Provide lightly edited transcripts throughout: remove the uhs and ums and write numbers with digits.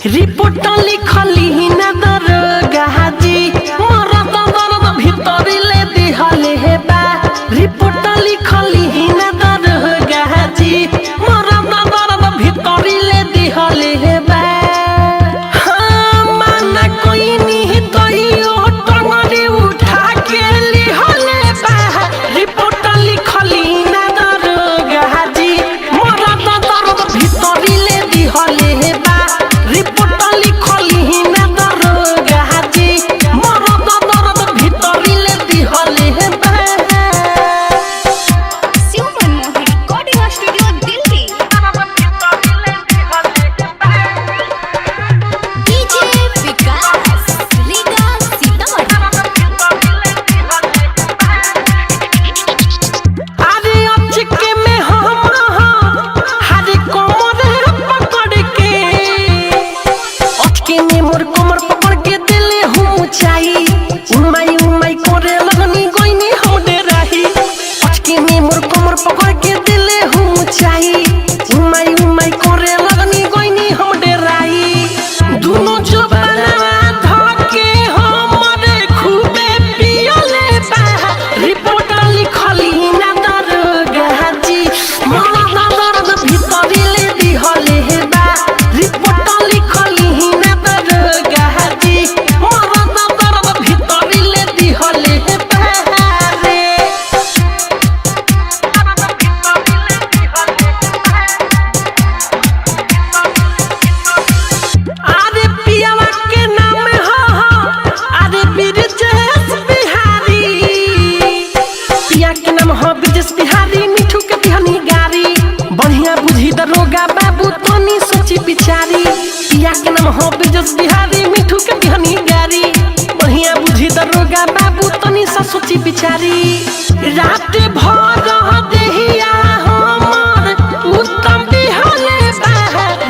Report लिखली न दरगाजी मोरा दर्द भीतर ले दिहले हे बा। रिपोर्ट लिखली न दरगाजी मोरा दर्द भीतर ले दिहले हे बा। हाँ माना कोई नहीं तो यो टंगड़ी उठा के लिहले बा। रिपोर्ट लिखली न दरगाजी मोरा दर्द भीतर ले दिहले हे बा। रिपोर्ट लिखली न दरगाजी मोरा दर्द भीतर ले दिहले हे बा। सुमन मोहित रिकॉर्डिंग स्टूडियो दिल्ली। डीजे विकास लीगा सीतामढ़ी। अरे अचके में हम हरे कोमर पकड़ के अचके में मोर कोमर पकड़ के दिले हूँ चाई उमाई उमाई करे लगनी गोइनी हम डेराही। अचके में मोर कोमर पकड़ के दिले हूँ चाई उमाई उमाई करे लगनी गोइनी हम डेराही। दोनों जबाना धके हमरे खूबे पियले बा। रिपोर्ट लिखली न दरगाजी मोरा दर्द भीतर ले दिहले हे बा। रिपोर्ट लिखली न दरगाजी मोरा दर्द भीतर ले दिहले हे बा रे। अरे पियावा के नाम अरे ब्रिजेश बिहारी। पिया के नाम हो ब्रिजेश बिहारी मिठू के बिहनी गारी। बढ़िया बुझी दरोगा बाबू तनी सोची बिचारी। पिया के नाम हो ब्रिजेश बिहारी मिठू के बिहनी गारी। बढ़िया बुझी दरोगा बाबू तनी सा सोची बिचारी। रात भर देहिया हमर उत्तम बिहले बा।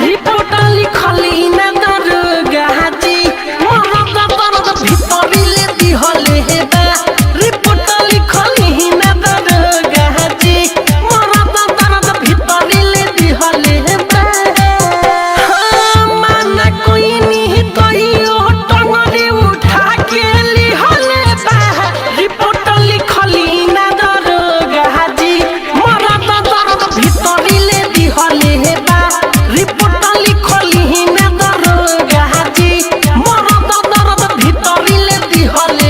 रिपोर्ट लिखली न दरगाजी मोरा दर्द भीतर ले दिहले हे बा। रिपोर्ट लिखली न दरगाजी मोरा दर्द भीतर ले दिहले हे बा। हाँ माना कोई नहीं तो यो टंगड़ी उठा के लिहले बा। रिपोर्ट लिखली न दरगाजी मोरा दर्द भीतर ले दिहले हे बा। रिपोर्ट लिखली न दरगाजी मोरा दर्द भीतर ले दिहले